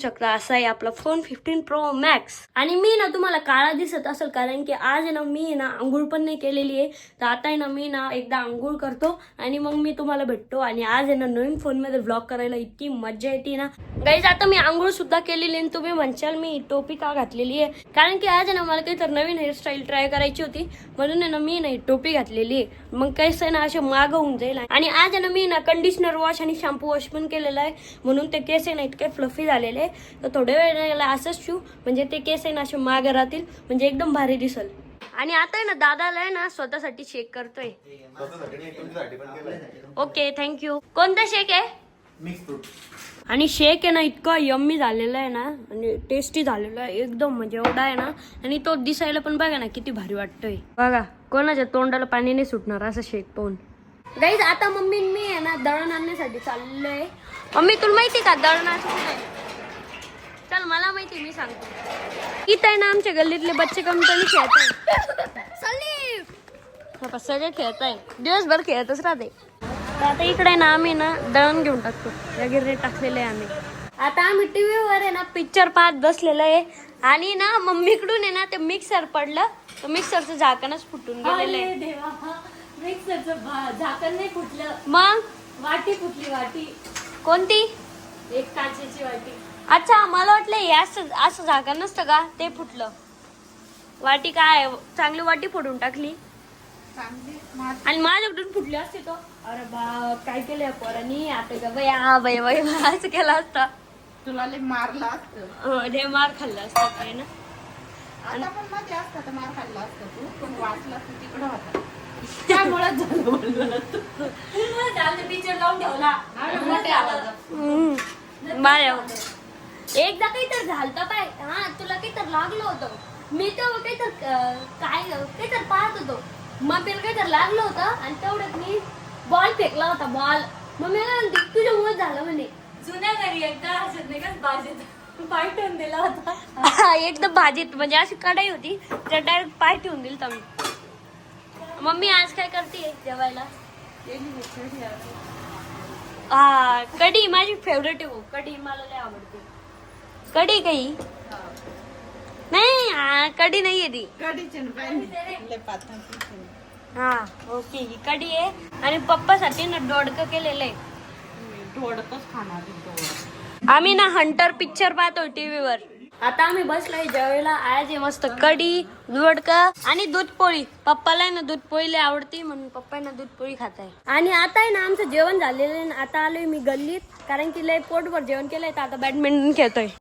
शकता असा आहे आपला फोन 15 Pro Max. आणि मी ना तुम्हाला काळा दिसत असेल कारण की आज आहे ना मी ना आंघोळ पण नाही केलेली आहे. तर आता आहे ना मी ना एकदा आंघोळ करतो आणि मग मी तुम्हाला भेटतो. आणि आज आहे ना नवीन फोन मध्ये व्लॉग करायला इतकी मजा येते ना गाईज. आता मी आंघोळ सुद्धा केलेली आणि तुम्ही म्हणशाल मी टोपी का घातलेली आहे कारण की आज आहे ना मला काहीतरी नवीन हेअरस्टाईल ट्राय करायची होती म्हणून आहे ना मी ना टोपी घातलेली आहे. मग काहीच आहे ना असे माग होऊन जाईल. आणि आज आहे ना मी ना कंडिशनर वॉश आणि शॅम्पू वॉश पण केलेला आहे म्हणून ते केस आहे ना इतके फ्लफी झालेले. तर थोड्या वेळेला असंच शिव म्हणजे ते केस आहे ना असे मागे राहतील म्हणजे एकदम भारी दिसल. आणि आता आहे ना दादाला आहे ना स्वतःसाठी शेक करतोय. Okay thank you. कोणता शेक आहे? Mix fruit. आणि शेक आहे ना इतका यम्मी झालेला आहे ना आणि टेस्टी झालेला आहे एकदम म्हणजे एवढा आहे ना. आणि तो दिसायला पण बघा ना किती भारी वाटतोय. बघा कोणाच्या तोंडाला पाणी नाही सुटणार असं शेक पाहून. गाईज आता मम्मी मी आहे ना दळण आणण्यासाठी चाललोय. मम्मी तुला माहिती का दळण आणण्यासाठी? चल मला माहिती मी सांगतो. इथं आहे ना आमच्या गल्लीतले बच्चे कंपनी खेळत आहे. सगळे खेळत आहे दिवसभर खेळतच राहते. तर आता इकडे ना आम्ही ना दळण घेऊन टाकतो. या गिरणे टाकलेले आहे आम्ही. आता आम्ही टीव्ही वर आहे ना पिक्चर पाहत बसलेलं आहे. आणि ना मम्मीकडून आहे ना ते मिक्सर पडलं तर मिक्सरचं झाकणच फुटून गेलेलं आहे. मिक्सरचं झाकण नाही फुटलं, मग वाटी फुटली. वाटी कोणती? एक काचेची वाटी. अच्छा मला वाटलं हे असं झाकण नसतं का ते फुटलं. वाटी काय चांगली वाटी फोडून टाकली आणि माझ्याकडून फुटली असते तो. अरे बा काय केलं या पोरांनी. आता का बाई असं केलं असतं तुला लय मारला असतं. हे मार खाल्ला असता काय ना. आता पण मध्ये असतं तर मार खाल्ला असतं तू पण वाचला तू तिकडं होता त्यामुळे झालं पिक्चर लावून ठेवला मोठ्या आवाजात. बाय एकदा काहीतरी झालतं पाय. हा तुला काहीतरी लागलं होतं. मी तेव्हा काहीतरी पाहत होतो. मम्मीला काहीतरी लागलं होतं आणि तेवढ्यात मी बॉल फेकला होता. बॉल मम्मी म्हणते तुझ्यामुळे झालं म्हणे. जुन्या घरी एकदा हसत नाही का भाजीत पाय ठेवून दिला होता. एकदम भाजीत म्हणजे अशी कढाई होती त्या डायरेक्ट पाय ठेवून दिल तुम्ही. मम्मी आज काय करते जेवायला? हा कढी माझी फेवरेट आहे. कढी मला लय आवडते. कढी काही नाही कढी नाहीये ती. हा ओके ही कढी आहे. आणि पप्पासाठी ना दोडकं केलेलं आहे. थोडकच खाणार. आम्ही ना हंटर पिक्चर पाहतो टीव्हीवर. आता आम्ही बसलोय जेवायला. आज आहे मस्त कढी दोडका आणि दूध पोळी. पप्पाला आहे ना दूध पोळी लय आवडती म्हणून पप्पा ना दूध पोळी खात आहे. आणि आता आहे ना आमचं जेवण झालेलं आहे. आता आलोय मी गल्लीत कारण की लय पोटभर जेवण केलंय तर आता बॅडमिंटन खेळतोय.